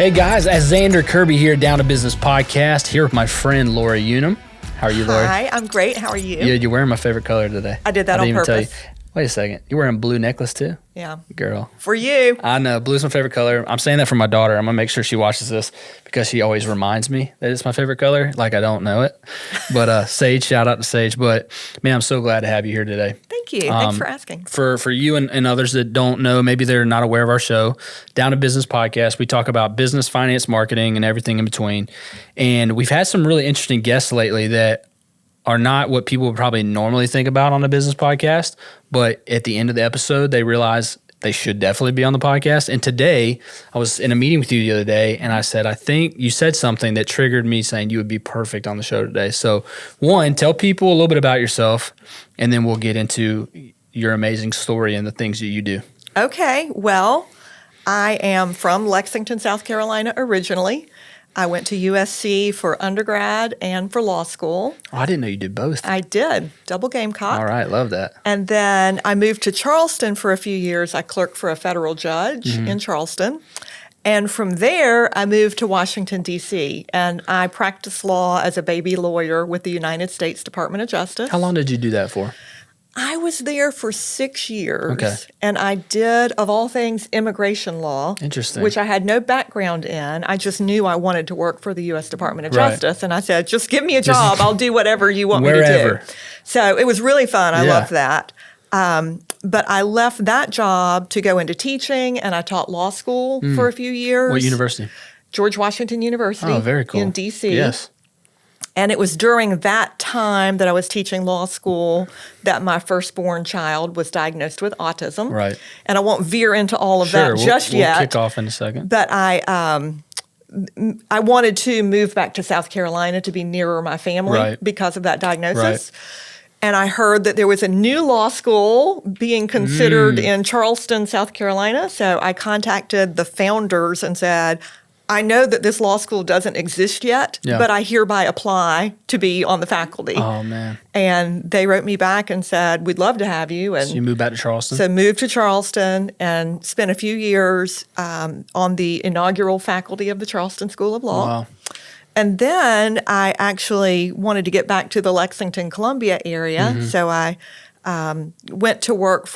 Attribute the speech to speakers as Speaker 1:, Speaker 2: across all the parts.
Speaker 1: Hey guys, as Xander Kirby here, Down to Business Podcast, here with my friend Lorri Unumb. How are you, Lorri?
Speaker 2: Hi, I'm great. How are you?
Speaker 1: Yeah, you're wearing my favorite color today.
Speaker 2: I did that on purpose.
Speaker 1: Wait a second. You're wearing a blue necklace too?
Speaker 2: Yeah.
Speaker 1: Girl.
Speaker 2: For you.
Speaker 1: I know. Blue's my favorite color. I'm saying that for my daughter. I'm going to make sure she watches this because she always reminds me that it's my favorite color. Like I don't know it. But Sage, shout out to Sage. But man, I'm so glad to have you here today.
Speaker 2: Thank you. Thanks for asking.
Speaker 1: For you and others that don't know, maybe they're not aware of our show, Down to Business Podcast, we talk about business, finance, marketing, and everything in between. And we've had some really interesting guests lately that are not what people would probably normally think about on a business podcast, but at the end of the episode, they realize they should definitely be on the podcast. And today, I was in a meeting with you the other day, and I said, I think you said something that triggered me saying you would be perfect on the show today. So one, tell people a little bit about yourself, and then we'll get into your amazing story and the things that you do.
Speaker 2: Okay. Well, I am from Lexington, South Carolina originally. I went to USC for undergrad and for law school.
Speaker 1: Oh, I didn't know you did both.
Speaker 2: I did. Double Gamecock.
Speaker 1: All right. Love that.
Speaker 2: And then I moved to Charleston for a few years. I clerked for a federal judge in Charleston. And from there, I moved to Washington, D.C., and I practiced law as a baby lawyer with the United States Department of Justice.
Speaker 1: How long did you do that for?
Speaker 2: I was there for 6 years,
Speaker 1: Okay.
Speaker 2: and I did, of all things, immigration law.
Speaker 1: Interesting.
Speaker 2: Which I had no background in. I just knew I wanted to work for the U.S. Department of
Speaker 1: Right.
Speaker 2: Justice, and I said, just give me a job. I'll do whatever you want me to
Speaker 1: Wherever.
Speaker 2: do. So it was really fun. I
Speaker 1: Yeah.
Speaker 2: loved that. But I left that job to go into teaching, and I taught law school for a few years.
Speaker 1: What university?
Speaker 2: George Washington University.
Speaker 1: Oh, very cool.
Speaker 2: In D.C.
Speaker 1: Yes.
Speaker 2: And it was during that time that I was teaching law school that my firstborn child was diagnosed with autism.
Speaker 1: Right.
Speaker 2: And I won't veer into all of that just yet.
Speaker 1: We'll kick off in a second.
Speaker 2: But I wanted to move back to South Carolina to be nearer my family
Speaker 1: Right.
Speaker 2: because of that diagnosis.
Speaker 1: Right.
Speaker 2: And I heard that there was a new law school being considered in Charleston, South Carolina. So I contacted the founders and said, I know that this law school doesn't exist yet,
Speaker 1: Yeah.
Speaker 2: but I hereby apply to be on the faculty.
Speaker 1: Oh, man.
Speaker 2: And they wrote me back and said, we'd love to have you. And
Speaker 1: So you moved back to Charleston?
Speaker 2: so moved to Charleston and spent a few years on the inaugural faculty of the Charleston School of Law.
Speaker 1: Wow.
Speaker 2: And then I actually wanted to get back to the Lexington, Columbia area. So I went to work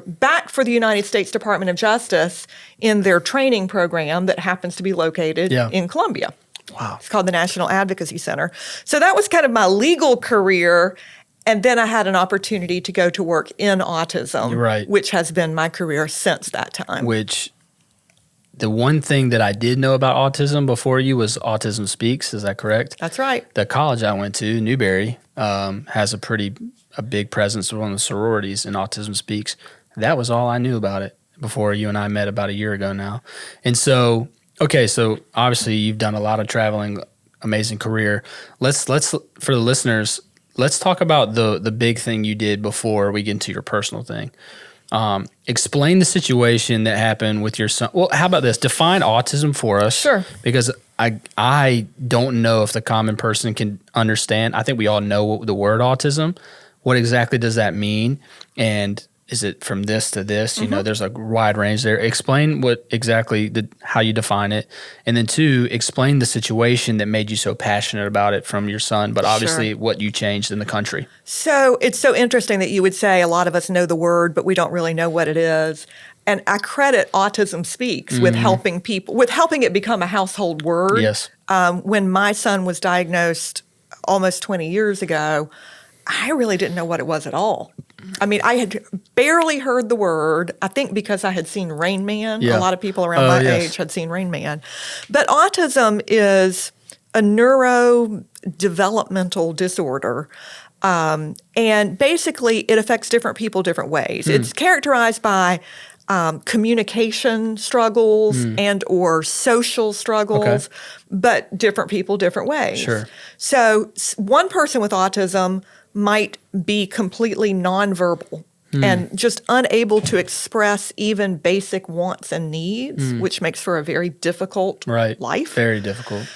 Speaker 2: back for the United States Department of Justice in their training program that happens to be located in Columbia.
Speaker 1: Wow.
Speaker 2: It's called the National Advocacy Center. So that was kind of my legal career. And then I had an opportunity to go to work in autism,
Speaker 1: Right.
Speaker 2: which has been my career since that time.
Speaker 1: Which the one thing that I did know about autism before you was Autism Speaks. Is that correct?
Speaker 2: That's right.
Speaker 1: The college I went to, Newberry, has a big presence with one of the sororities in Autism Speaks. That was all I knew about it before you and I met about a year ago now. And so, okay, so obviously you've done a lot of traveling, amazing career. Let's for the listeners, let's talk about the big thing you did before we get into your personal thing. Explain the situation that happened with your son. Well, how about this? Define autism for us.
Speaker 2: Sure.
Speaker 1: Because I don't know if the common person can understand. I think we all know the word autism. What exactly does that mean? And is it from this to this? You know, there's a wide range there. Explain what exactly how you define it. And then two, explain the situation that made you so passionate about it from your son, but obviously what you changed in the country.
Speaker 2: So it's so interesting that you would say a lot of us know the word, but we don't really know what it is. And I credit Autism Speaks with helping people, with helping it become a household word.
Speaker 1: Yes.
Speaker 2: When my son was diagnosed almost 20 years ago, I really didn't know what it was at all. I mean, I had barely heard the word, I think because I had seen Rain Man.
Speaker 1: Yeah.
Speaker 2: A lot of people around my age had seen Rain Man. But autism is a neurodevelopmental disorder. And basically, it affects different people different ways. It's characterized by communication struggles and or social struggles, but different people different ways.
Speaker 1: Sure.
Speaker 2: So one person with autism might be completely nonverbal and just unable to express even basic wants and needs, which makes for a very difficult life.
Speaker 1: Very difficult.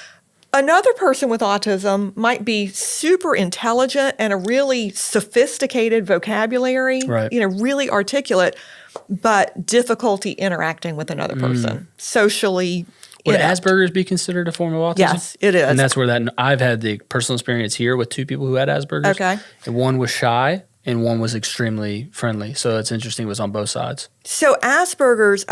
Speaker 2: Another person with autism might be super intelligent and a really sophisticated vocabulary, really articulate, but difficulty interacting with another person, socially
Speaker 1: Would Asperger's be considered a form of autism?
Speaker 2: Yes, it is.
Speaker 1: And that's where I've had the personal experience here with 2 people who had Asperger's.
Speaker 2: Okay.
Speaker 1: And one was shy and one was extremely friendly. So it's interesting, it was on both sides.
Speaker 2: So Asperger's,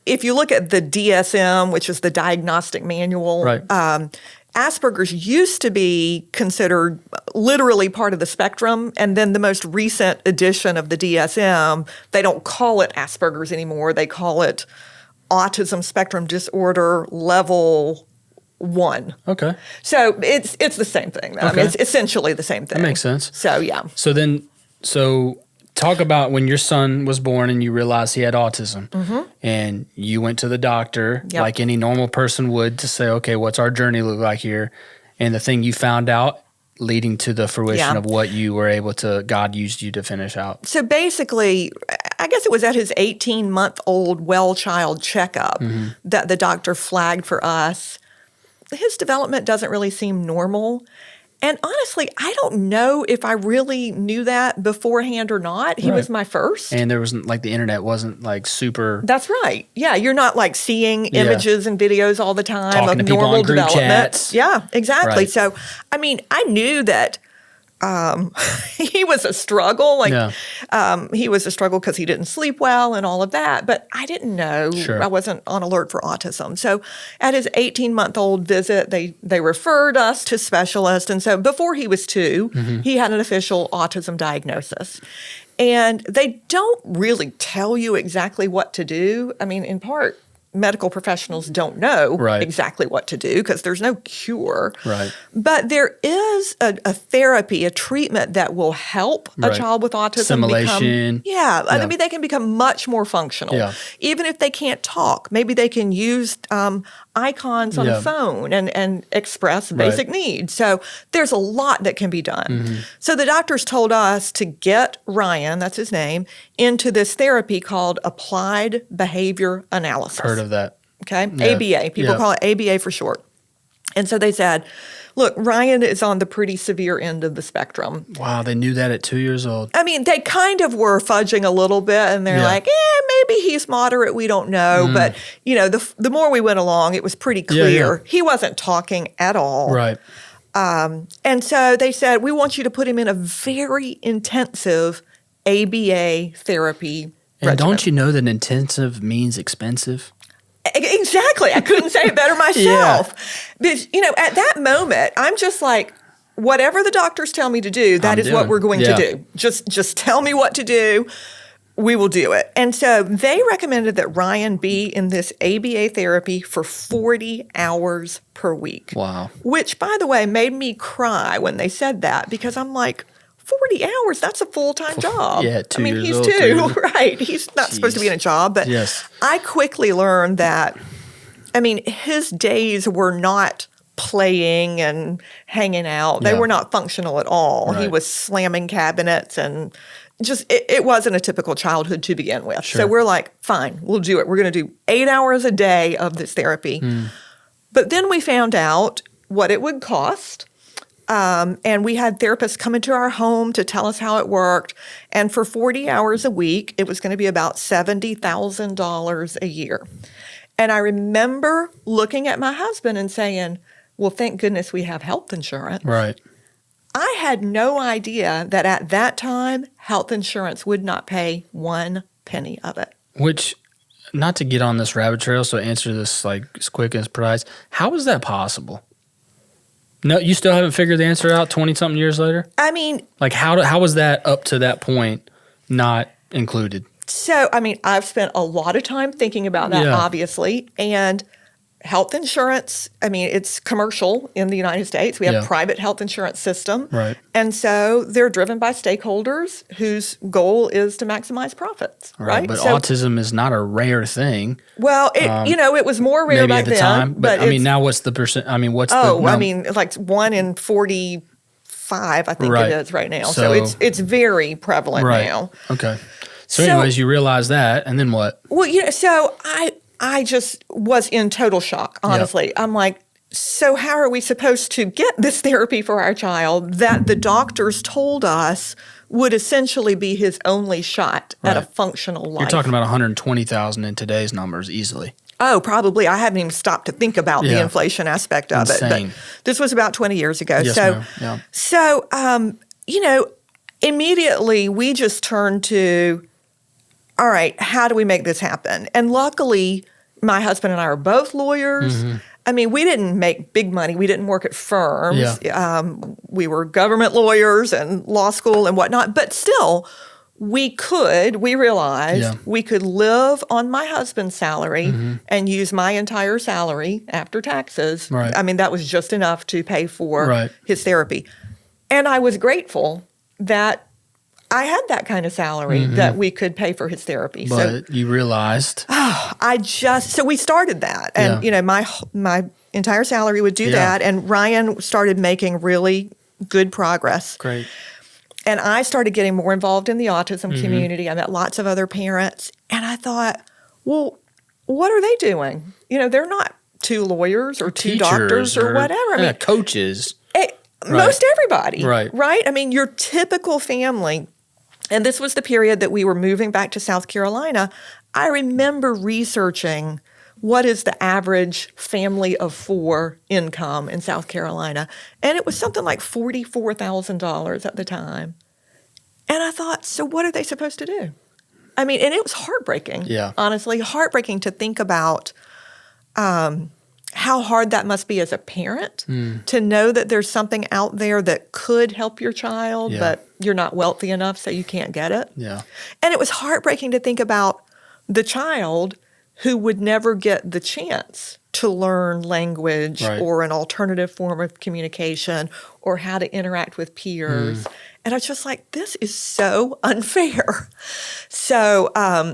Speaker 2: if you look at the DSM, which is the diagnostic manual,
Speaker 1: Right.
Speaker 2: Asperger's used to be considered literally part of the spectrum, and then the most recent edition of the DSM, they don't call it Asperger's anymore. They call it Autism Spectrum Disorder Level 1.
Speaker 1: Okay.
Speaker 2: So it's the same thing. I mean, it's essentially the same thing.
Speaker 1: That makes sense.
Speaker 2: So, yeah.
Speaker 1: So talk about when your son was born and you realized he had autism, and you went to the doctor like any normal person would to say, okay, what's our journey look like here? And the thing you found out leading to the fruition of what you were able to, God used you to finish out.
Speaker 2: So basically, I guess it was at his 18-month-old well child checkup that the doctor flagged for us. His development doesn't really seem normal. And honestly, I don't know if I really knew that beforehand or not. He was my first.
Speaker 1: And there wasn't, like, the internet wasn't, like, super.
Speaker 2: That's right. Yeah, you're not, like, seeing images and videos all the time
Speaker 1: Talking
Speaker 2: of
Speaker 1: to people
Speaker 2: normal
Speaker 1: on group
Speaker 2: development.
Speaker 1: chats.
Speaker 2: Yeah, exactly.
Speaker 1: Right.
Speaker 2: So, I mean, I knew that he was a struggle. He was a struggle because he didn't sleep well and all of that. But I didn't know.
Speaker 1: Sure.
Speaker 2: I wasn't on alert for autism. So at his 18-month-old visit, they referred us to specialists. And so before he was 2, he had an official autism diagnosis. And they don't really tell you exactly what to do. I mean, in part, medical professionals don't know exactly what to do because there's no cure.
Speaker 1: Right.
Speaker 2: But there is a therapy, a treatment that will help a child with autism
Speaker 1: Assimilation.
Speaker 2: become. I mean, they can become much more functional.
Speaker 1: Yeah.
Speaker 2: Even if they can't talk, maybe they can use icons on the phone and express basic needs. So there's a lot that can be done. So the doctors told us to get Ryan, that's his name, into this therapy called Applied Behavior Analysis.
Speaker 1: Heard of that.
Speaker 2: Okay, ABA. People call it ABA for short. And so they said, look, Ryan is on the pretty severe end of the spectrum.
Speaker 1: Wow, they knew that at 2 years old.
Speaker 2: I mean, they kind of were fudging a little bit, and they're like, maybe he's moderate, we don't know. But, you know, the more we went along, it was pretty clear. He wasn't talking at all.
Speaker 1: Right.
Speaker 2: And so they said, we want you to put him in a very intensive ABA therapy regimen.
Speaker 1: Don't you know that intensive means expensive?
Speaker 2: Exactly. I couldn't say it better myself. But, you know, at that moment, I'm just like, whatever the doctors tell me to do, that is what we're going to do. Just tell me what to do. We will do it. And so they recommended that Ryan be in this ABA therapy for 40 hours per week.
Speaker 1: Wow.
Speaker 2: Which, by the way, made me cry when they said that because I'm like, 40 hours, that's a full-time job.
Speaker 1: Yeah, 2 years old.
Speaker 2: He's 2, right? He's not supposed to be in a job. But I quickly learned that, I mean, his days were not playing and hanging out. They were not functional at all. Right. He was slamming cabinets and just, it wasn't a typical childhood to begin with. Sure. So we're like, fine, we'll do it. We're going to do 8 hours a day of this therapy. But then we found out what it would cost. And we had therapists come into our home to tell us how it worked. And for 40 hours a week, it was going to be about $70,000 a year. And I remember looking at my husband and saying, well, thank goodness we have health insurance.
Speaker 1: Right.
Speaker 2: I had no idea that at that time, health insurance would not pay 1 penny of it.
Speaker 1: Which, not to get on this rabbit trail, so answer this like as quick as precise, how is that possible? No, you still haven't figured the answer out 20-something years later?
Speaker 2: I mean...
Speaker 1: Like, how was that up to that point not included?
Speaker 2: So, I mean, I've spent a lot of time thinking about that, obviously. And health insurance, I mean, it's commercial in the United States. We have a private health insurance system. Right. And so they're driven by stakeholders whose goal is to maximize profits. Right.
Speaker 1: But autism is not a rare thing.
Speaker 2: Well, it was more rare back then.
Speaker 1: Time. But I mean, now what's the percent? I mean, what's the...
Speaker 2: Oh, I mean, like 1 in 45, I think it is right now. So it's very prevalent now.
Speaker 1: Okay. So anyways, you realize that, and then what?
Speaker 2: Well, so I just was in total shock, honestly. Yep. I'm like, so how are we supposed to get this therapy for our child that the doctors told us would essentially be his only shot at a functional life?
Speaker 1: You're talking about $120,000 in today's numbers easily.
Speaker 2: Oh, probably. I haven't even stopped to think about the inflation aspect of it. But this was about 20 years ago.
Speaker 1: Yes, ma'am. Yeah.
Speaker 2: So, immediately we just turned to, all right, how do we make this happen? And luckily, my husband and I are both lawyers.
Speaker 1: Mm-hmm.
Speaker 2: I mean, we didn't make big money. We didn't work at firms.
Speaker 1: Yeah.
Speaker 2: We were government lawyers and law school and whatnot. But still, we realized we could live on my husband's salary and use my entire salary after taxes.
Speaker 1: Right.
Speaker 2: I mean, that was just enough to pay for his therapy. And I was grateful that I had that kind of salary that we could pay for his therapy.
Speaker 1: But you realized.
Speaker 2: So we started that. And, my entire salary would do that. And Ryan started making really good progress.
Speaker 1: Great.
Speaker 2: And I started getting more involved in the autism community. I met lots of other parents. And I thought, well, what are they doing? They're not two lawyers or two doctors or whatever. I mean,
Speaker 1: coaches.
Speaker 2: Most everybody.
Speaker 1: Right.
Speaker 2: I mean, your typical family. And this was the period that we were moving back to South Carolina. I remember researching what is the average family of four income in South Carolina. And it was something like $44,000 at the time. And I thought, so what are they supposed to do? I mean, and it was heartbreaking.
Speaker 1: Yeah.
Speaker 2: Honestly, heartbreaking to think about how hard that must be as a parent to know that there's something out there that could help your child, but you're not wealthy enough so you can't get it.
Speaker 1: Yeah.
Speaker 2: And it was heartbreaking to think about the child who would never get the chance to learn language or an alternative form of communication or how to interact with peers. And I was just like, this is so unfair. So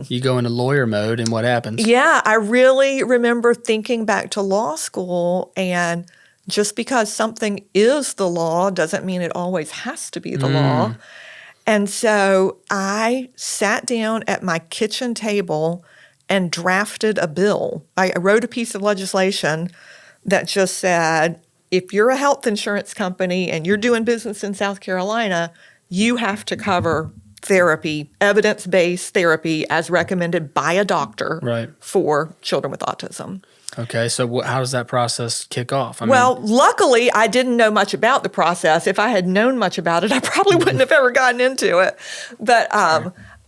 Speaker 1: you go into lawyer mode, and what happens?
Speaker 2: Yeah, I really remember thinking back to law school, and just because something is the law doesn't mean it always has to be the law. And so I sat down at my kitchen table and drafted a bill. I wrote a piece of legislation that just said, if you're a health insurance company and you're doing business in South Carolina, you have to cover therapy, evidence-based therapy as recommended by a doctor for children with autism.
Speaker 1: Okay, so how does that process kick off?
Speaker 2: Luckily, I didn't know much about the process. If I had known much about it, I probably wouldn't have ever gotten into it. But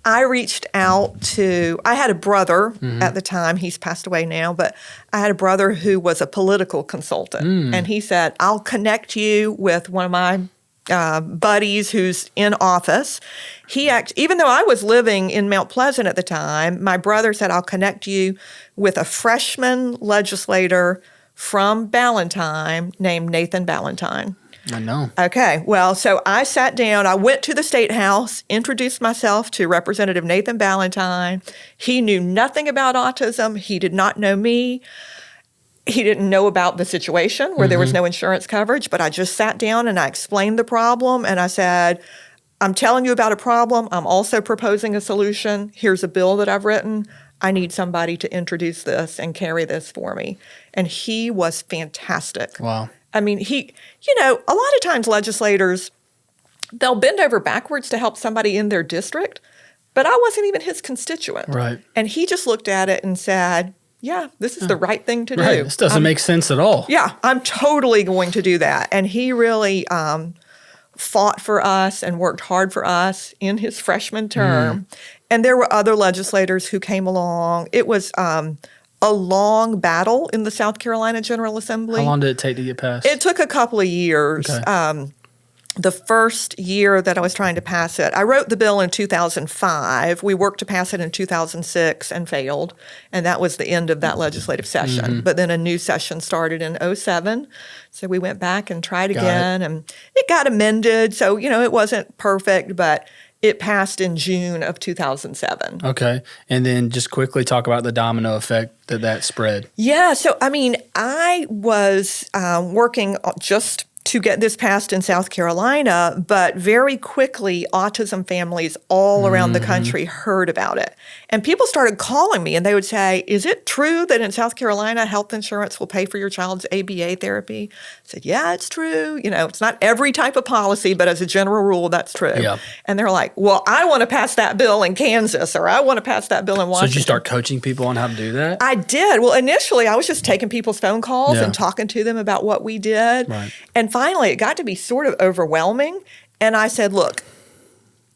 Speaker 2: I reached out I had a brother at the time. He's passed away now, but I had a brother who was a political consultant. And he said, I'll connect you with one of my buddies who's in office. Even though I was living in Mount Pleasant at the time, my brother said, I'll connect you with a freshman legislator from Ballantyne named Nathan Ballantyne.
Speaker 1: I know.
Speaker 2: Okay. Well, so I sat down. I went to the State House, introduced myself to Representative Nathan Ballantyne. He knew nothing about autism. He did not know me. He didn't know about the situation where there was no insurance coverage, but I just sat down and I explained the problem. And I said, I'm telling you about a problem. I'm also proposing a solution. Here's a bill that I've written. I need somebody to introduce this and carry this for me. And he was fantastic.
Speaker 1: Wow.
Speaker 2: I mean, a lot of times legislators, they'll bend over backwards to help somebody in their district, but I wasn't even his constituent.
Speaker 1: Right.
Speaker 2: And he just looked at it and said, yeah, this is the right thing to do.
Speaker 1: This doesn't make sense at all.
Speaker 2: Yeah, I'm totally going to do that. And he really fought for us and worked hard for us in his freshman term. And there were other legislators who came along. It was a long battle in the South Carolina General Assembly.
Speaker 1: How long did it take to get passed?
Speaker 2: It took a couple of years.
Speaker 1: Okay.
Speaker 2: The first year that I was trying to pass it, I wrote the bill in 2005. We worked to pass it in 2006 and failed, and that was the end of that legislative session. But then a new session started in 2007, so we went back and tried again, and it got amended. So, it wasn't perfect, but it passed in June of 2007.
Speaker 1: Okay. And then just quickly talk about the domino effect that spread.
Speaker 2: Yeah. So, I was working just to get this passed in South Carolina, but very quickly, autism families all around the country heard about it. And people started calling me and they would say, is it true that in South Carolina, health insurance will pay for your child's ABA therapy? I said, yeah, it's true. It's not every type of policy, but as a general rule, that's true.
Speaker 1: Yeah.
Speaker 2: And they're like, well, I want to pass that bill in Kansas, or I want to pass that bill in Washington.
Speaker 1: So did you start coaching people on how to do that?
Speaker 2: I did. Well, initially, I was just taking people's phone calls and talking to them about what we did.
Speaker 1: Right.
Speaker 2: And finally, it got to be sort of overwhelming. And I said, look,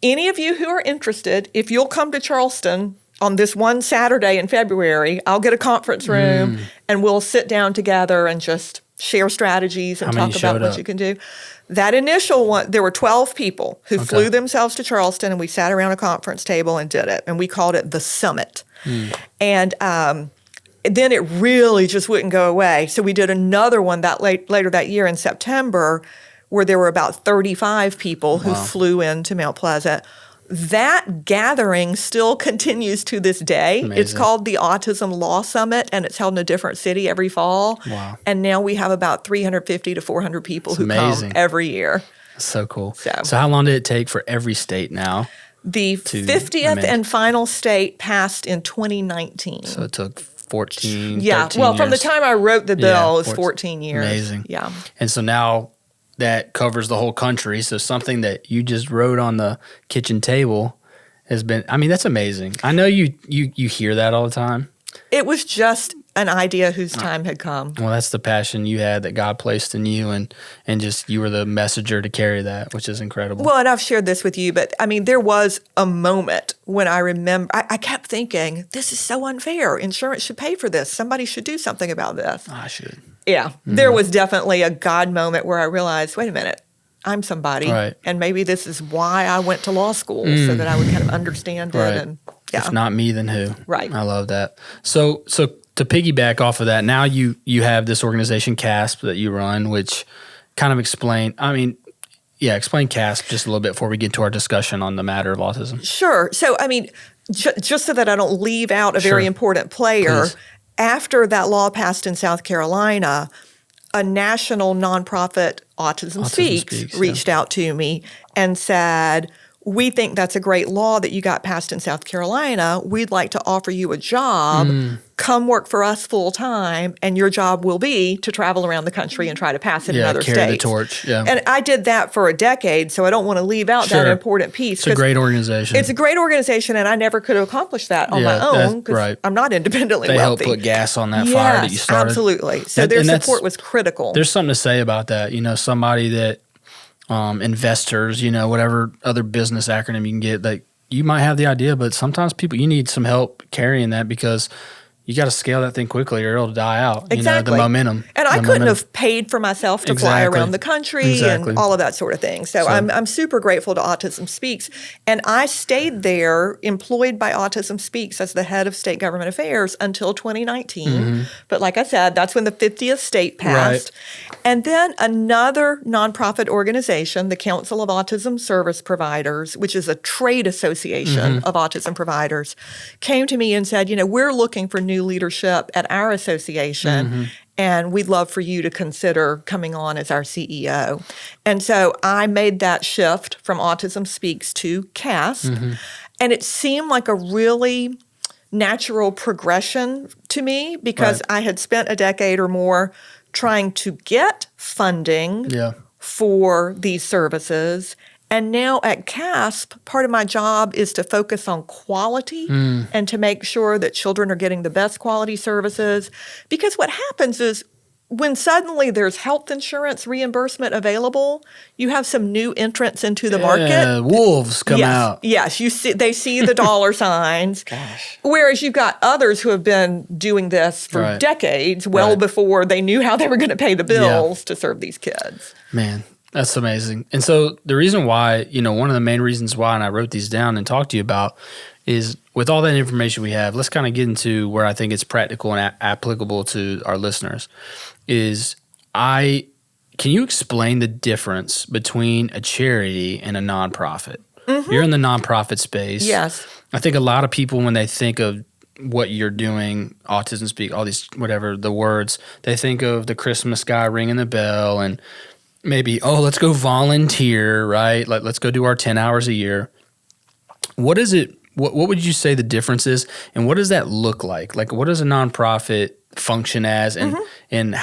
Speaker 2: any of you who are interested, if you'll come to Charleston on this one Saturday in February, I'll get a conference room and we'll sit down together and just share strategies and talk about what you can do. That initial one, there were 12 people who flew themselves to Charleston, and we sat around a conference table and did it. And we called it the Summit. And then it really just wouldn't go away. So we did another one later that year in September, where there were about 35 people who flew into Mount Pleasant. That gathering still continues to this day.
Speaker 1: Amazing.
Speaker 2: It's called the Autism Law Summit, and it's held in a different city every fall.
Speaker 1: Wow.
Speaker 2: And now we have about 350 to 400 people who come every year.
Speaker 1: That's so cool.
Speaker 2: So
Speaker 1: how long did it take for every state now?
Speaker 2: The 50th and final state passed in 2019.
Speaker 1: So it took 13
Speaker 2: well,
Speaker 1: years.
Speaker 2: from the time I wrote the bill, it's 14 years.
Speaker 1: Amazing.
Speaker 2: Yeah.
Speaker 1: And so now that covers the whole country. So something that you just wrote on the kitchen table has been, that's amazing. I know you hear that all the time.
Speaker 2: It was just an idea whose time had come.
Speaker 1: Well, that's the passion you had that God placed in you, and just you were the messenger to carry that, which is incredible.
Speaker 2: Well, and I've shared this with you, but there was a moment when I remember, I kept thinking, this is so unfair. Insurance should pay for this. Somebody should do something about this.
Speaker 1: I should.
Speaker 2: Yeah. There was definitely a God moment where I realized, wait a minute, I'm somebody. Right. And maybe this is why I went to law school, so that I would kind of understand it. And
Speaker 1: if not me, then who?
Speaker 2: Right.
Speaker 1: I love that. So to piggyback off of that, now you have this organization, CASP, that you run, which kind of explain CASP just a little bit before we get to our discussion on the matter of autism.
Speaker 2: Sure. So, just so that I don't leave out a very important player, after that law passed in South Carolina, a national nonprofit, Autism Speaks reached out to me and said, we think that's a great law that you got passed in South Carolina. We'd like to offer you a job. Come work for us full time, and your job will be to travel around the country and try to pass it in other states.
Speaker 1: Carry the torch. Yeah.
Speaker 2: And I did that for a decade, so I don't want to leave out that important piece.
Speaker 1: It's a great organization.
Speaker 2: It's a great organization, and I never could have accomplished that on my own because I'm not independently wealthy.
Speaker 1: They helped put gas on that fire that you started.
Speaker 2: Absolutely. So their support was critical.
Speaker 1: There's something to say about that. Somebody that investors, whatever other business acronym you can get, like you might have the idea, but sometimes you need some help carrying that because you got to scale that thing quickly or it'll die out.
Speaker 2: Exactly.
Speaker 1: The momentum.
Speaker 2: And I couldn't have paid for myself to fly around the country and all of that sort of thing. So I'm super grateful to Autism Speaks. And I stayed there employed by Autism Speaks as the head of state government affairs until 2019. But like I said, that's when the 50th state passed. Right. And then another nonprofit organization, the Council of Autism Service Providers, which is a trade association of autism providers, came to me and said, we're looking for new leadership at our association, and we'd love for you to consider coming on as our CEO. And so I made that shift from Autism Speaks to CASP, and it seemed like a really natural progression to me because I had spent a decade or more trying to get funding for these services. And now at CASP, part of my job is to focus on quality and to make sure that children are getting the best quality services. Because what happens is when suddenly there's health insurance reimbursement available, you have some new entrants into the market.
Speaker 1: Wolves come out.
Speaker 2: Yes, they see the dollar signs.
Speaker 1: Gosh.
Speaker 2: Whereas you've got others who have been doing this for decades, before they knew how they were going to pay the bills to serve these kids.
Speaker 1: Man. That's amazing. And so the reason why, one of the main reasons why, and I wrote these down and talked to you about, is with all that information we have, let's kind of get into where I think it's practical and applicable to our listeners. Can you explain the difference between a charity and a nonprofit? You're in the nonprofit space.
Speaker 2: Yes.
Speaker 1: I think a lot of people, when they think of what you're doing, Autism Speak, all these, whatever, the words, they think of the Christmas guy ringing the bell and maybe, let's go volunteer, right? Let's go do our 10 hours a year. What is it? What would you say the difference is? And what does that look like? Like, what does a nonprofit function as? And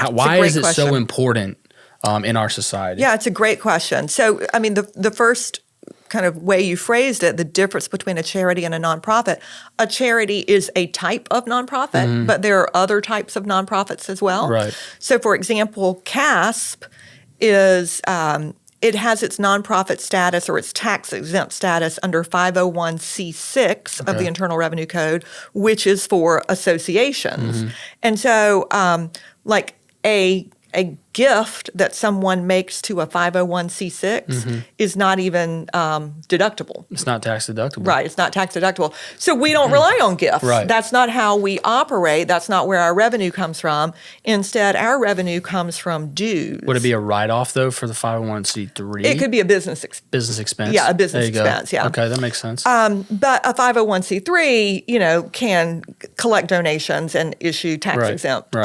Speaker 1: why is it so important in our society?
Speaker 2: Yeah, it's a great question. So, I mean, the first kind of way you phrased it, the difference between a charity and a nonprofit. A charity is a type of nonprofit, but there are other types of nonprofits as well.
Speaker 1: Right.
Speaker 2: So, for example, CASP is it has its nonprofit status or its tax-exempt status under 501c6 of the Internal Revenue Code, which is for associations. And so, like a gift that someone makes to a 501c6 is not even deductible.
Speaker 1: It's not tax deductible.
Speaker 2: Right, it's not tax deductible. So we don't rely on gifts.
Speaker 1: Right.
Speaker 2: That's not how we operate. That's not where our revenue comes from. Instead, our revenue comes from dues.
Speaker 1: Would it be a write-off, though, for the 501c3?
Speaker 2: It could be a business
Speaker 1: Business expense?
Speaker 2: Yeah, a business expense, yeah.
Speaker 1: Okay, that makes sense.
Speaker 2: But a 501c3, can collect donations and issue tax-exempt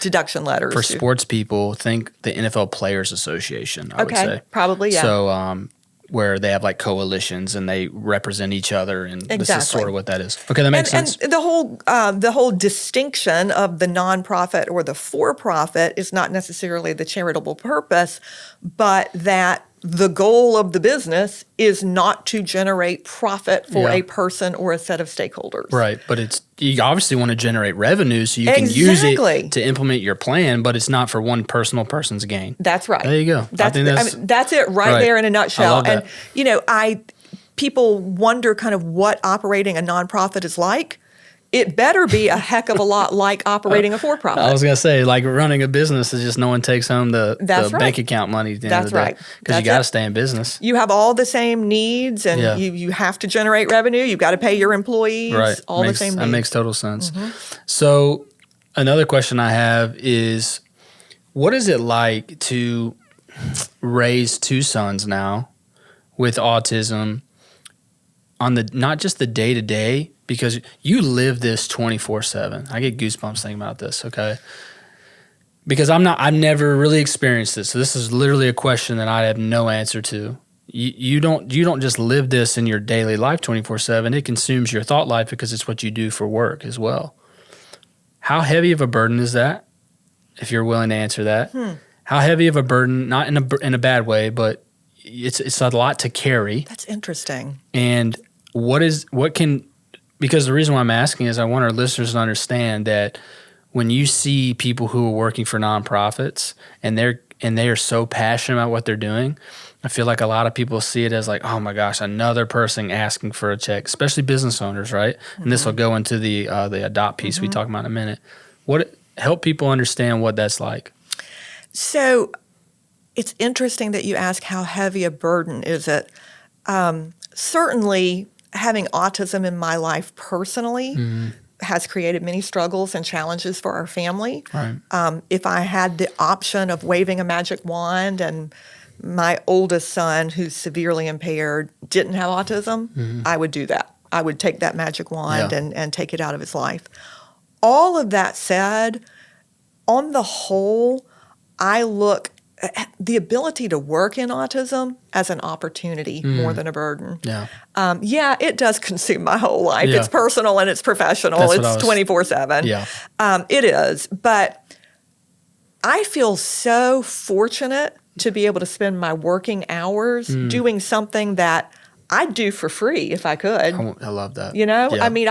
Speaker 2: deduction letters.
Speaker 1: For sports people, think the NFL Players Association, I would say.
Speaker 2: Probably, yeah.
Speaker 1: So where they have like coalitions and they represent each other, and this is sort of what that is. Okay, that makes sense.
Speaker 2: And the whole distinction of the nonprofit or the for-profit is not necessarily the charitable purpose, but that the goal of the business is not to generate profit for a person or a set of stakeholders.
Speaker 1: Right, but you obviously want to generate revenue so you can use it to implement your plan, but it's not for one person's gain.
Speaker 2: That's right.
Speaker 1: There you go.
Speaker 2: That's it right there in a nutshell.
Speaker 1: I love that.
Speaker 2: And people wonder kind of what operating a nonprofit is like. It better be a heck of a lot like operating a for-profit.
Speaker 1: I was going to say, like running a business is just no one takes home the bank account money at the end of the day. Because you got to stay in business.
Speaker 2: You have all the same needs, and you have to generate revenue. You've got to pay your employees, all the same needs.
Speaker 1: That makes total sense. So another question I have is, what is it like to raise two sons now with autism on not just the day-to-day, because you live this 24/7. I get goosebumps thinking about this, okay? Because I've never really experienced this. So this is literally a question that I have no answer to. You don't just live this in your daily life 24/7. It consumes your thought life because it's what you do for work as well. How heavy of a burden is that? If you're willing to answer that. How heavy of a burden, not in a bad way, but it's a lot to carry.
Speaker 2: That's interesting.
Speaker 1: And because the reason why I'm asking is I want our listeners to understand that when you see people who are working for nonprofits and they are so passionate about what they're doing, I feel like a lot of people see it as like, oh my gosh, another person asking for a check, especially business owners, right? And this will go into the adopt piece we talk about in a minute. Help people understand what that's like.
Speaker 2: So it's interesting that you ask how heavy a burden is it. Certainly, having autism in my life personally has created many struggles and challenges for our family.
Speaker 1: Right.
Speaker 2: If I had the option of waving a magic wand and my oldest son, who's severely impaired, didn't have autism, I would do that. I would take that magic wand and take it out of his life. All of that said, on the whole, I look at the ability to work in autism as an opportunity more than a burden. Yeah. It does consume my whole life. It's personal and it's professional. It's 24/7. It is. But I feel so fortunate to be able to spend my working hours doing something that I'd do for free if I could.
Speaker 1: I love that.
Speaker 2: I mean,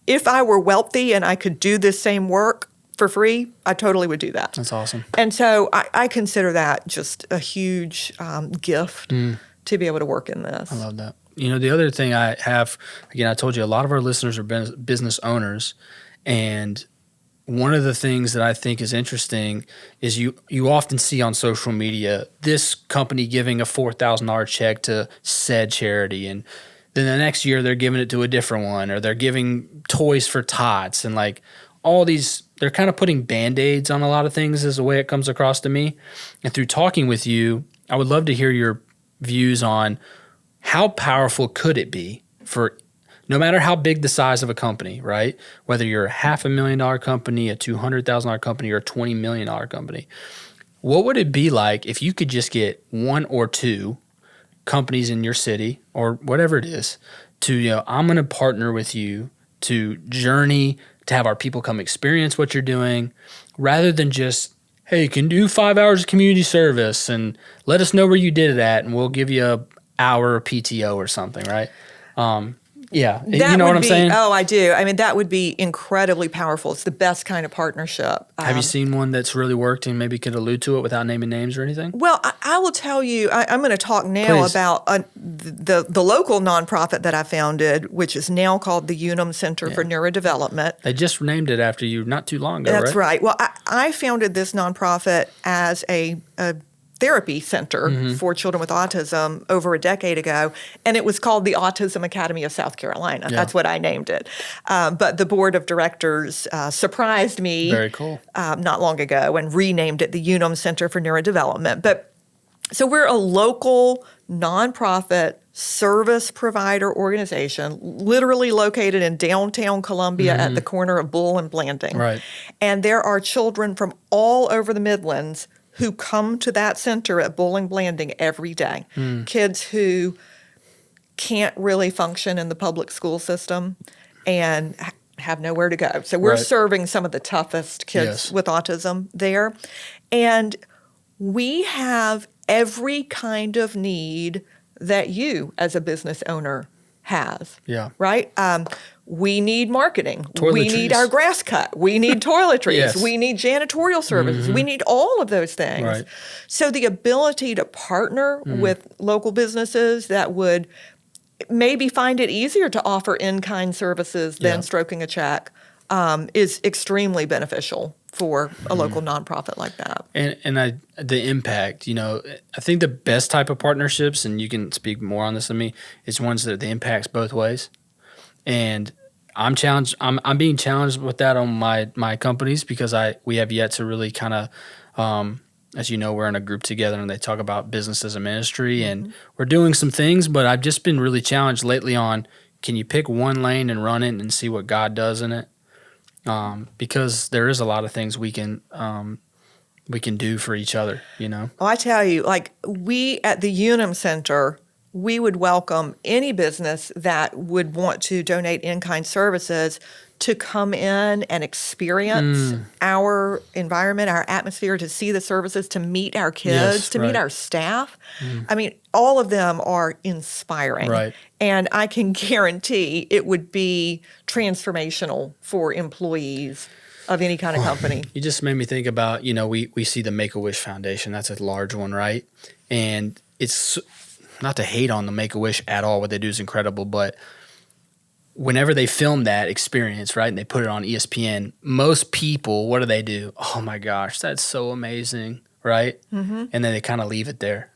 Speaker 2: if I were wealthy and I could do this same work for free, I totally would do that.
Speaker 1: That's awesome.
Speaker 2: And so I consider that just a huge gift to be able to work in this.
Speaker 1: I love that. The other thing I have, again, I told you a lot of our listeners are business owners, and one of the things that I think is interesting is you often see on social media this company giving a $4,000 check to said charity, and then the next year they're giving it to a different one, or they're giving toys for tots, and like all these, they're kind of putting Band-Aids on a lot of things is the way it comes across to me. And through talking with you, I would love to hear your views on how powerful could it be for no matter how big the size of a company, right? Whether you're a $500,000 company, a $200,000 company, or a $20 million company, what would it be like if you could just get one or two companies in your city or whatever it is to, I'm going to partner with you to journey, to have our people come experience what you're doing, rather than just, hey, you can do 5 hours of community service and let us know where you did it at, and we'll give you an hour of PTO or something, right? Yeah, you know what I'm saying?
Speaker 2: Oh, I do. I mean, that would be incredibly powerful. It's the best kind of partnership.
Speaker 1: Have you seen one that's really worked and maybe could allude to it without naming names or anything?
Speaker 2: Well, I will tell you, I'm going to talk now about the local nonprofit that I founded, which is now called the Unumb Center for Neurodevelopment.
Speaker 1: They just named it after you not too long ago,
Speaker 2: That's right. Well, I founded this nonprofit as a therapy center for children with autism over a decade ago, and it was called the Autism Academy of South Carolina. That's what I named it. But the board of directors surprised me
Speaker 1: Very cool.
Speaker 2: Not long ago and renamed it the Unumb Center for Neurodevelopment. But so we're a local nonprofit service provider organization, literally located in downtown Columbia at the corner of Bull and Blanding.
Speaker 1: Right.
Speaker 2: And there are children from all over the Midlands who come to that center at Bull and Blanding every day. Kids who can't really function in the public school system and have nowhere to go. So we're serving some of the toughest kids with autism there. And we have every kind of need that you as a business owner has.
Speaker 1: Yeah.
Speaker 2: Right? We need marketing.
Speaker 1: Toiletries.
Speaker 2: We need our grass cut. We need toiletries.
Speaker 1: Yes.
Speaker 2: We need janitorial services. We need all of those things.
Speaker 1: Right.
Speaker 2: So the ability to partner with local businesses that would maybe find it easier to offer in-kind services than stroking a check is extremely beneficial for a local nonprofit like that.
Speaker 1: And the impact, I think the best type of partnerships, and you can speak more on this than me, is ones that the impact's both ways. And I'm challenged. I'm being challenged with that on my companies because we have yet to really kind of, as you know, we're in a group together and they talk about business as a ministry, and we're doing some things. But I've just been really challenged lately on, can you pick one lane and run it and see what God does in it? Because there is a lot of things we can do for each other.
Speaker 2: Well, I tell you, like we at the Unumb Center, we would welcome any business that would want to donate in-kind services to come in and experience our environment, our atmosphere, to see the services, to meet our kids, to meet our staff. I mean, all of them are inspiring.
Speaker 1: Right.
Speaker 2: And I can guarantee it would be transformational for employees of any kind of company.
Speaker 1: You just made me think about, we see the Make-A-Wish Foundation. That's a large one, right? And it's not to hate on the Make-A-Wish at all. What they do is incredible. But whenever they film that experience, right, and they put it on ESPN, most people, what do? Oh, my gosh, that's so amazing, right? And then they kind of leave it there.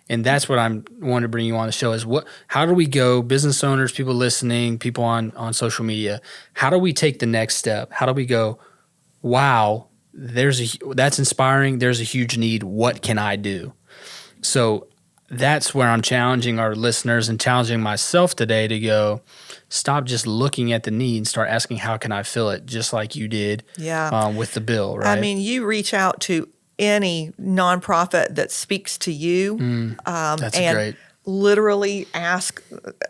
Speaker 1: And that's what I'm wanting to bring you on the show is how do we go, business owners, people listening, people on social media, how do we take the next step? How do we go, wow, that's inspiring, there's a huge need, what can I do? So that's where I'm challenging our listeners and challenging myself today to go, stop just looking at the need and start asking, how can I fill it? Just like you did with the bill, right?
Speaker 2: I mean, you reach out to any nonprofit that speaks to you
Speaker 1: that's
Speaker 2: and
Speaker 1: great.
Speaker 2: Literally ask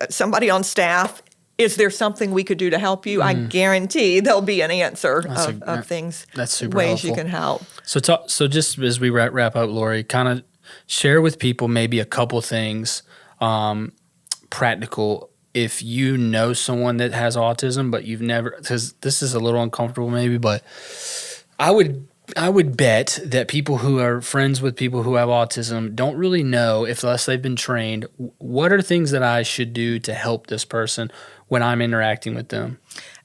Speaker 2: somebody on staff, is there something we could do to help you? I guarantee there'll be an answer of things,
Speaker 1: that's super
Speaker 2: ways
Speaker 1: helpful.
Speaker 2: you can help.
Speaker 1: So just as we wrap up, Lorri, kind of share with people maybe a couple things practical. If you know someone that has autism, but you've never, because this is a little uncomfortable maybe, but I would bet that people who are friends with people who have autism don't really know, unless they've been trained, what are things that I should do to help this person when I'm interacting with them.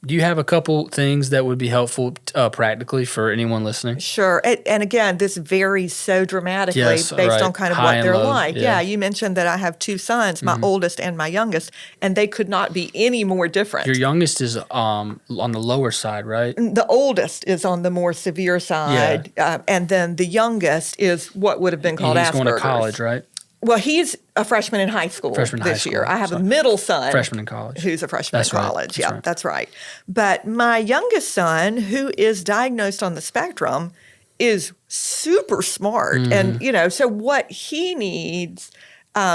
Speaker 1: Do you have a couple things that would be helpful practically for anyone listening?
Speaker 2: Sure. And again, this varies so dramatically based on kind of what they're like. Yeah, you mentioned that I have two sons, my oldest and my youngest, and they could not be any more different.
Speaker 1: Your youngest is on the lower side, right?
Speaker 2: The oldest is on the more severe side, and then the youngest is what would have been called Asperger's.
Speaker 1: He's going to college, right?
Speaker 2: Well, he's a freshman in high school this year. I have a middle son.
Speaker 1: Freshman in college.
Speaker 2: Who's a freshman in college.
Speaker 1: That's right.
Speaker 2: But my youngest son, who is diagnosed on the spectrum, is super smart. And, so what he needs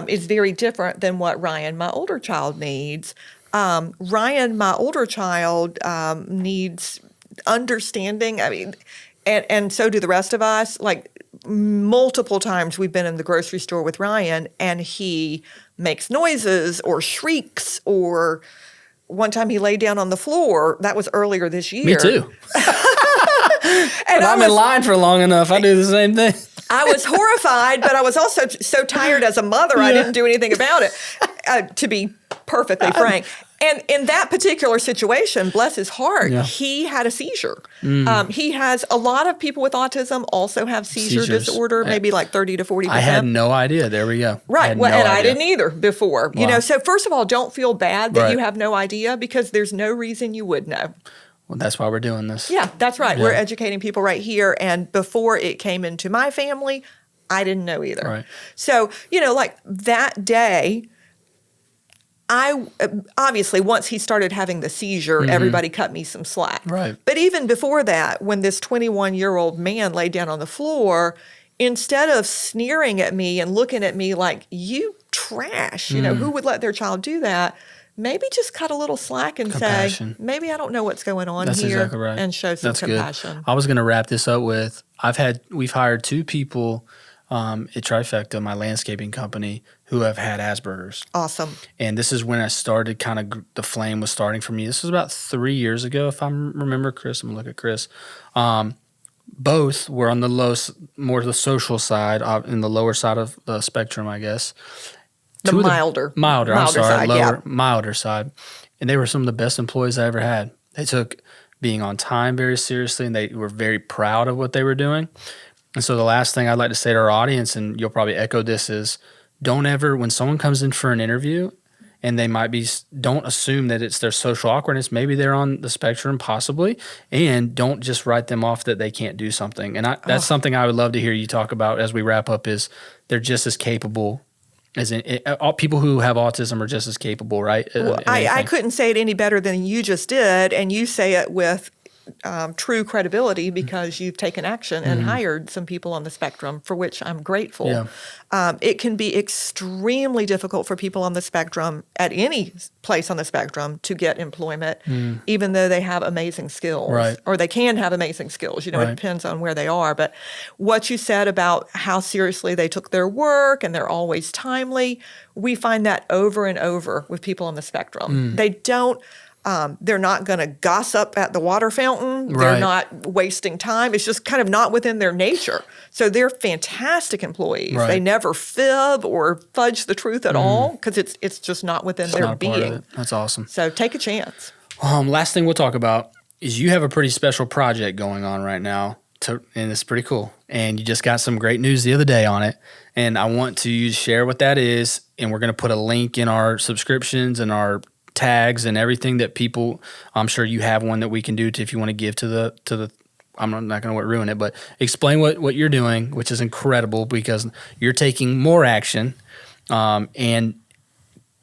Speaker 2: is very different than what Ryan, my older child, needs. Ryan, my older child, needs understanding. I mean, and so do the rest of us. Like, multiple times we've been in the grocery store with Ryan, and he makes noises or shrieks, or one time he laid down on the floor. That was earlier this year.
Speaker 1: Me too. And I'm in line for long enough. I do the same thing.
Speaker 2: I was horrified, but I was also so tired as a mother, I didn't do anything about it, to be perfectly frank. And in that particular situation, bless his heart, he had a seizure. He has a lot of people with autism also have seizure disorder, maybe like 30 to 40%.
Speaker 1: I had no idea. There we go.
Speaker 2: Right. I didn't either before. Wow. So first of all, don't feel bad that you have no idea, because there's no reason you would know.
Speaker 1: Well, that's why we're doing this.
Speaker 2: Yeah, that's right. Yeah. We're educating people right here. And before it came into my family, I didn't know either.
Speaker 1: Right.
Speaker 2: So, like that day, I obviously, once he started having the seizure, everybody cut me some slack.
Speaker 1: Right.
Speaker 2: But even before that, when this 21-year-old man laid down on the floor, instead of sneering at me and looking at me like, you trash, who would let their child do that? Maybe just cut a little slack and say, maybe I don't know what's going on
Speaker 1: That's
Speaker 2: here,
Speaker 1: exactly right.
Speaker 2: And show some
Speaker 1: That's
Speaker 2: compassion.
Speaker 1: Good. I was going to wrap this up with, we've hired 2 people at Trifecta, my landscaping company, who have had Asperger's.
Speaker 2: Awesome. And
Speaker 1: this is when I started, the flame was starting for me. This was about 3 years ago, if I remember, Chris. I'm going to look at Chris. Both were on the more the social side, in the lower side of the spectrum, I guess.
Speaker 2: The milder side,
Speaker 1: milder side. And they were some of the best employees I ever had. They took being on time very seriously, and they were very proud of what they were doing. And so the last thing I'd like to say to our audience, and you'll probably echo this, is don't ever, when someone comes in for an interview and don't assume that it's their social awkwardness. Maybe they're on the spectrum, possibly, and don't just write them off that they can't do something. And that's something I would love to hear you talk about as we wrap up, is they're just as capable. All people who have autism are just as capable, right?
Speaker 2: Well, I couldn't say it any better than you just did, and you say it with true credibility, because you've taken action and hired some people on the spectrum, for which I'm grateful. Yeah. It can be extremely difficult for people on the spectrum, at any place on the spectrum, to get employment, even though they have amazing skills.
Speaker 1: Right.
Speaker 2: Or they can have amazing skills. It depends on where they are. But what you said about how seriously they took their work and they're always timely, we find that over and over with people on the spectrum. They don't... they're not going to gossip at the water fountain. They're not wasting time. It's just kind of not within their nature. So they're fantastic employees. They never fib or fudge the truth at all, because it's just not within their being.
Speaker 1: That's awesome.
Speaker 2: So take a chance.
Speaker 1: Last thing we'll talk about is you have a pretty special project going on right now, and it's pretty cool. And you just got some great news the other day on it. And I want to share what that is. And we're going to put a link in our subscriptions and our tags and everything that people, I'm sure you have one that we can do if you want to give to the I'm not going to ruin it, but explain what you're doing, which is incredible, because you're taking more action, and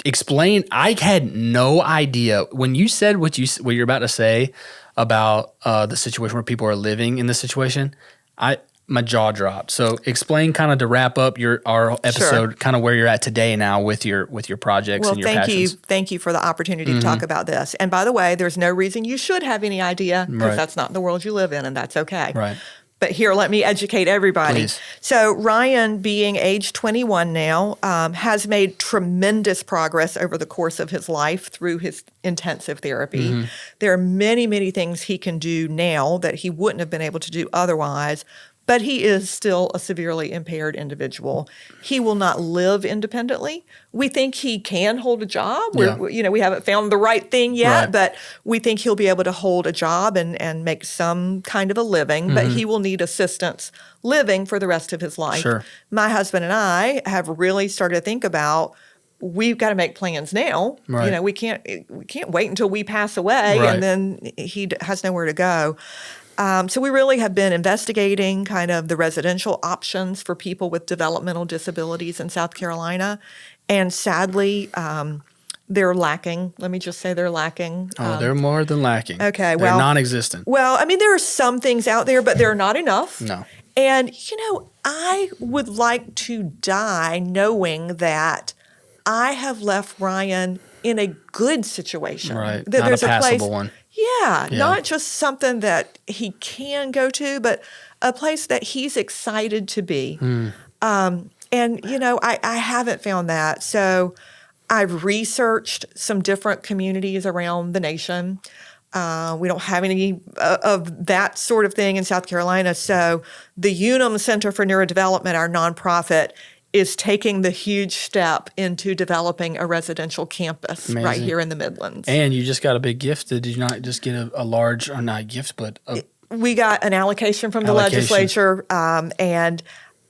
Speaker 1: explain. I had no idea when you said what you're about to say about the situation where people are living in this situation. My jaw dropped. So explain, kind of to wrap up our episode, kind of where you're at today now with your projects and your passions.
Speaker 2: Thank you for the opportunity to talk about this. And by the way, there's no reason you should have any idea, because that's not the world you live in, and that's okay.
Speaker 1: Right.
Speaker 2: But here, let me educate everybody.
Speaker 1: Please.
Speaker 2: So Ryan, being age 21 now, has made tremendous progress over the course of his life through his intensive therapy. There are many, many things he can do now that he wouldn't have been able to do otherwise. But he is still a severely impaired individual. He will not live independently. We think he can hold a job. We haven't found the right thing yet, but we think he'll be able to hold a job and make some kind of a living. But he will need assistance living for the rest of his life.
Speaker 1: Sure.
Speaker 2: My husband and I have really started to think about, we've got to make plans now.
Speaker 1: Right.
Speaker 2: We can't wait until we pass away, and then he has nowhere to go. So we really have been investigating kind of the residential options for people with developmental disabilities in South Carolina. And sadly, they're lacking. Let me just say they're lacking.
Speaker 1: They're more than lacking.
Speaker 2: Okay,
Speaker 1: they're non-existent.
Speaker 2: Well, I mean, there are some things out there, but they're not enough.
Speaker 1: No.
Speaker 2: And, I would like to die knowing that I have left Ryan in a good situation.
Speaker 1: Right.
Speaker 2: That
Speaker 1: Not
Speaker 2: there's
Speaker 1: a passable
Speaker 2: place,
Speaker 1: one.
Speaker 2: Yeah, not just something that he can go to, but a place that he's excited to be. And, I haven't found that. So I've researched some different communities around the nation. We don't have any of that sort of thing in South Carolina. So the Unumb Center for Neurodevelopment, our nonprofit, is taking the huge step into developing a residential campus right here in the Midlands.
Speaker 1: And you just got a big gift. Did you not just get a large, or not gift, but
Speaker 2: we got an allocation from the legislature, and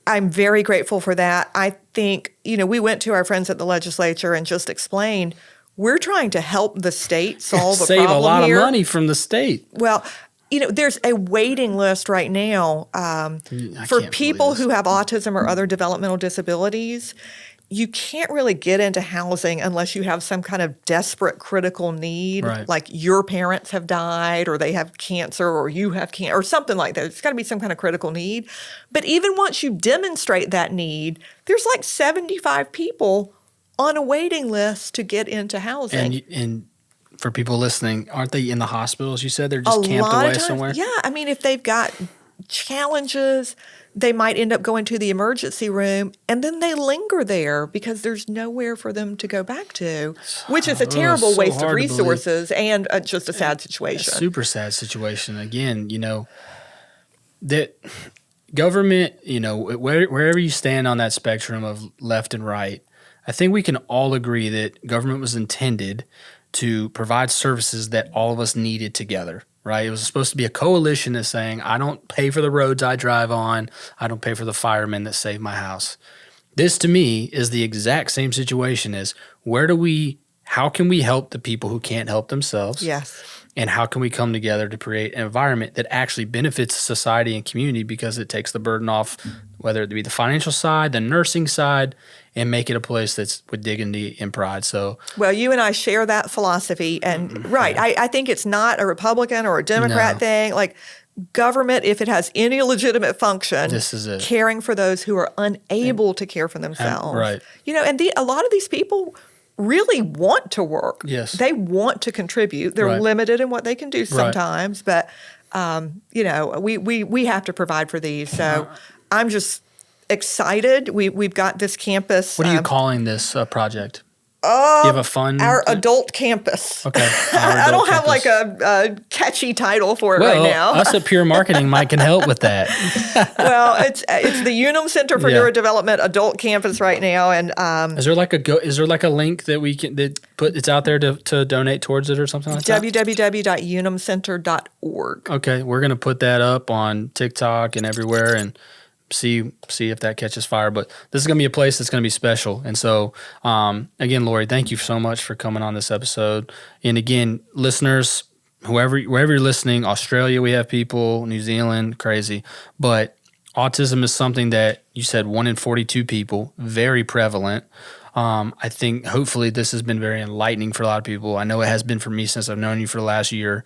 Speaker 2: I'm very grateful for that. I think, we went to our friends at the legislature and just explained, we're trying to help the state solve a problem here.
Speaker 1: Save a lot of money from the state.
Speaker 2: Well, there's a waiting list right now for people who have autism or other developmental disabilities. You can't really get into housing unless you have some kind of desperate critical need, like your parents have died or they have cancer or you have cancer or something like that. It's got to be some kind of critical need. But even once you demonstrate that need, there's like 75 people on a waiting list to get into housing.
Speaker 1: And for people listening, aren't they in the hospitals? You said they're just camped away somewhere?
Speaker 2: Yeah. I mean, if they've got challenges, they might end up going to the emergency room and then they linger there because there's nowhere for them to go back to, which is a terrible waste of resources and just a sad situation.
Speaker 1: A super sad situation. Again, that government, wherever you stand on that spectrum of left and right, I think we can all agree that government was intended to provide services that all of us needed together, right? It was supposed to be a coalition that's saying, I don't pay for the roads I drive on. I don't pay for the firemen that save my house. This, to me, is the exact same situation as how can we help the people who can't help themselves?
Speaker 2: Yes.
Speaker 1: And how can we come together to create an environment that actually benefits society and community because it takes the burden off, whether it be the financial side, the nursing side, and make it a place that's with dignity and pride. So,
Speaker 2: well, you and I share that philosophy, and I think it's not a Republican or a Democrat thing. Like government, if it has any legitimate function,
Speaker 1: this is it.
Speaker 2: Caring for those who are unable to care for themselves.
Speaker 1: Right.
Speaker 2: And a lot of these people really want to work.
Speaker 1: Yes.
Speaker 2: They want to contribute. They're limited in what they can do sometimes, but we have to provide for these. So I'm just excited. We've got this campus.
Speaker 1: What are you calling this project? Do you have a fun?
Speaker 2: Our adult campus.
Speaker 1: Okay.
Speaker 2: I don't have like a catchy title for it right now.
Speaker 1: Us at Pure Marketing might can help with that.
Speaker 2: Well, it's the Unumb Center for Neurodevelopment adult campus right now, and
Speaker 1: is there like a link that we can it's out there to donate towards it or something like that?
Speaker 2: www.unumbcenter.org.
Speaker 1: Okay, we're gonna put that up on TikTok and everywhere and see if that catches fire. But this is going to be a place that's going to be special. And so, again, Lorri, thank you so much for coming on this episode. And again, listeners, wherever you're listening, Australia, we have people, New Zealand, crazy. But autism is something that you said 1 in 42 people, very prevalent. I think hopefully this has been very enlightening for a lot of people. I know it has been for me since I've known you for the last year.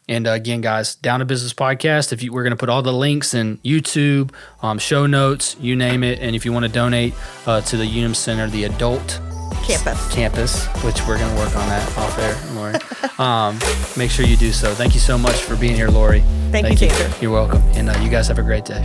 Speaker 1: And again, guys, Down to Business Podcast, we're going to put all the links in YouTube, show notes, you name it. And if you want to donate to the Unumb Center, the adult campus, which we're going to work on that off air, Lorri, make sure you do so. Thank you so much for being here, Lorri.
Speaker 2: Thank you, Tanner.
Speaker 1: You're welcome. And you guys have a great day.